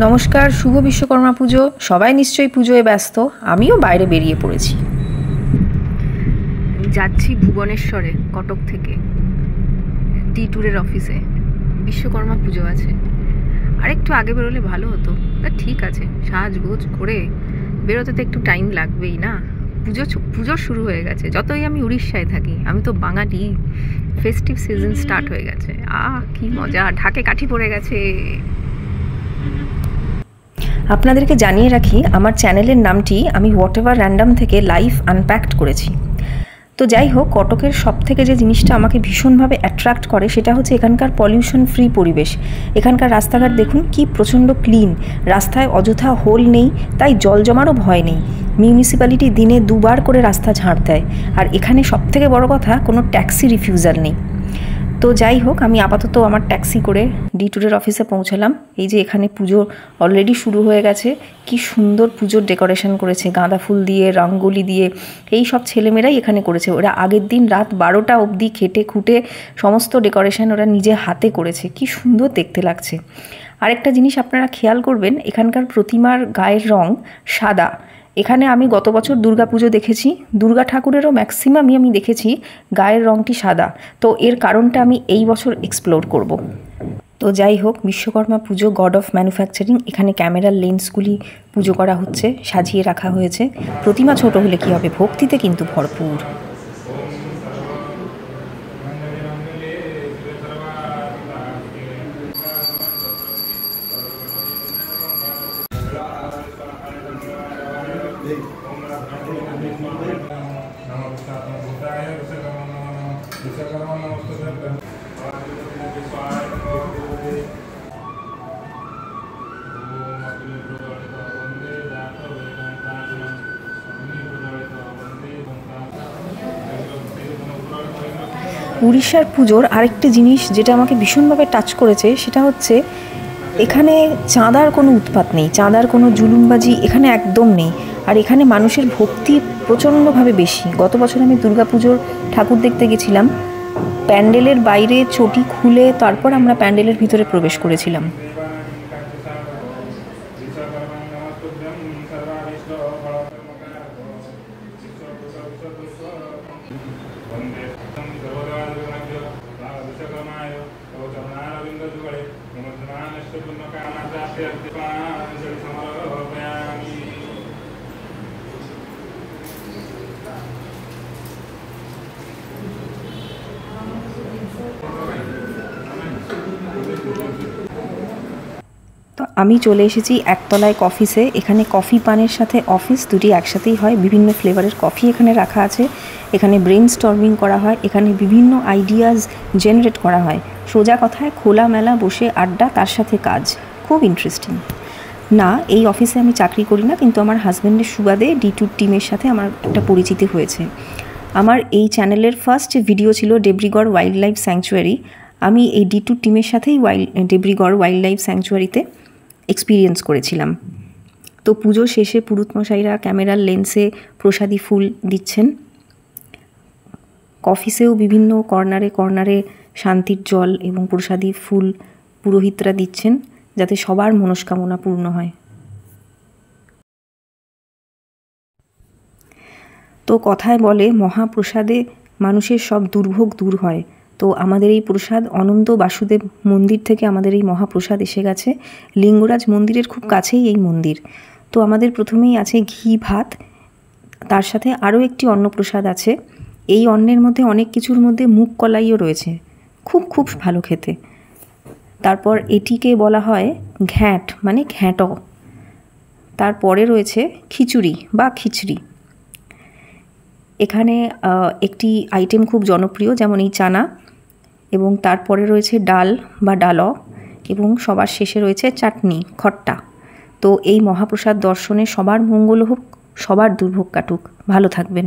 নমস্কার, শুভ বিশ্বকর্মা পুজো। সবাই নিশ্চয়ই পুজোয় ব্যস্ত, আমিও বাইরে বেরিয়ে পড়েছি। যাচ্ছি ভুবনেশ্বরে, কটক থেকে ডি ট্যুরের অফিসে। বিশ্বকর্মা পুজো আছে, আর একটু আগে বেরোলে ভালো হতো। তা ঠিক আছে, সাজগোজ করে বেরোতে তো একটু টাইম লাগবেই না। পুজো শুরু হয়ে গেছে। যতই আমি উড়িষ্যায় থাকি, আমি তো বাঙালি। ফেস্টিভ সিজন স্টার্ট হয়ে গেছে। কি মজা, ঢাকে কাঠি পড়ে গেছে। আপনাদেরকে জানিয়ে রাখি, আমার চ্যানেলের নামটি আমি হোয়াটএভার র্যান্ডম থেকে লাইফ আনপ্যাকড করেছি। তো যাই হোক, কটকের সব থেকে যে জিনিসটা আমাকে ভীষণভাবে অ্যাট্রাক্ট করে সেটা হচ্ছে এখানকার পলিউশন ফ্রি পরিবেশ। এখানকার রাস্তাঘাট দেখুন কি প্রচণ্ড ক্লিন, রাস্তায় অযথা হোল নেই, তাই জল জমারও ভয় নেই। মিউনিসিপ্যালিটি দিনে 2 বার করে রাস্তা ঝাঁট দেয়। আর এখানে সবথেকে বড় কথা, কোনো ট্যাক্সি রিফিউজাল নেই। তো যাই হোক, আমি আপাতত আমার ট্যাক্সি করে ডি ট্যুরের অফিসে পৌঁছালাম। এই যে এখানে পুজো অলরেডি শুরু হয়ে গেছে। কি সুন্দর পুজোর ডেকোরেশন করেছে, গাঁদা ফুল দিয়ে, রঙ্গোলি দিয়ে। এই সব ছেলেমেয়েরাই এখানে করেছে। ওরা আগের দিন রাত 12টা অবধি খেটে খুঁটে সমস্ত ডেকোরেশন ওরা নিজে হাতে করেছে। কি সুন্দর দেখতে লাগছে। আরেকটা জিনিস আপনারা খেয়াল করবেন, এখানকার প্রতিমার গায়ের রং সাদা। এখানে আমি গত বছর দুর্গাপুজো দেখেছি, দুর্গা ঠাকুরেরও ম্যাক্সিমামই আমি দেখেছি গায়ের রঙটি সাদা। তো এর কারণটা আমি এই বছর এক্সপ্লোর করব। তো যাই হোক, বিশ্বকর্মা পুজো, গড অফ ম্যানুফ্যাকচারিং। এখানে ক্যামেরার লেন্সগুলি পুজো করা হচ্ছে, সাজিয়ে রাখা হয়েছে। প্রতিমা ছোট হলে কী হবে, ভক্তিতে কিন্তু ভরপুর। উড়িষ্যার পুজোর আরেকটি জিনিস যেটা আমাকে ভীষণভাবে টাচ করেছে সেটা হচ্ছে এখানে চাঁদার কোনো উৎপাত নেই, চাঁদার কোনো জুলুমবাজি এখানে একদম নেই। আর এখানে মানুষের ভক্তি প্রচণ্ডভাবে বেশি। গত বছর আমি দুর্গাপুজোর ঠাকুর দেখতে গেছিলাম, প্যান্ডেলের বাইরে চটি খুলে তারপর আমরা প্যান্ডেলের ভিতরে প্রবেশ করেছিলাম। তো আমি চলে এসেছি একতলায় কফিসে। এখানে কফি পানের সাথে অফিস দুটি একসাথেই হয়। বিভিন্ন ফ্লেভারের কফি এখানে রাখা আছে। এখানে ব্রেন স্টর্মিং করা হয়, এখানে বিভিন্ন আইডিয়াজ জেনারেট করা হয়। সোজা কথায় খোলামেলা বসে আড্ডা, তার সাথে কাজ। খুব ইন্টারেস্টিং। না, এই অফিসে আমি চাকরি করি না, কিন্তু আমার হাজব্যান্ডের সুবাদে ডি ট্যুর টিমের সাথে আমার একটা পরিচিতি হয়েছে। আমার এই চ্যানেলের ফার্স্ট ভিডিও ছিল দেব্রিগড় ওয়াইল্ড লাইফ স্যাংচুয়ারি। আমি এই ডি ট্যুর টিমের সাথেই দেব্রিগড় ওয়াইল্ড লাইফ স্যাংচুয়ারিতে এক্সপিরিয়েন্স করেছিলাম। তো পুজো শেষে পুরুতমশাইরা ক্যামেরার লেন্সে প্রসাদী ফুল দিচ্ছেন। অফিসেও বিভিন্ন কর্নারে কর্নারে শান্তির জল এবং প্রসাদী ফুল পুরোহিতরা দিচ্ছেন, যাতে সবার মনস্কামনা পূর্ণ হয়। তো কথায় বলে, মহাপ্রসাদে মানুষের সব দুর্ভোগ দূর হয়। তো আমাদের এই প্রসাদ অনন্ত বাসুদেব মন্দির থেকে আমাদের এই মহাপ্রসাদ এসে গেছে। লিঙ্গরাজ মন্দিরের খুব কাছেই এই মন্দির। তো আমাদের প্রথমেই আছে ঘি ভাত, তার সাথে আরও একটি অন্নপ্রসাদ আছে। এই অন্নের মধ্যে অনেক কিছুর মধ্যে মুগ কলাইও রয়েছে, খুব খুব ভালো খেতে। তারপর এটিকে বলা হয় ঘ্যাঁট, মানে ঘ্যাঁট। তারপরে রয়েছে খিচুড়ি বা খিচড়ি। এখানে একটি আইটেম খুব জনপ্রিয়, যেমন এই চানা, এবং তারপরে রয়েছে ডাল বা ডাল, এবং সবার শেষে রয়েছে চাটনি, খট্টা। তো এই মহাপ্রসাদ দর্শনে সবার মঙ্গল হোক, সবার দুর্ভোগ কাটুক। ভালো থাকবেন।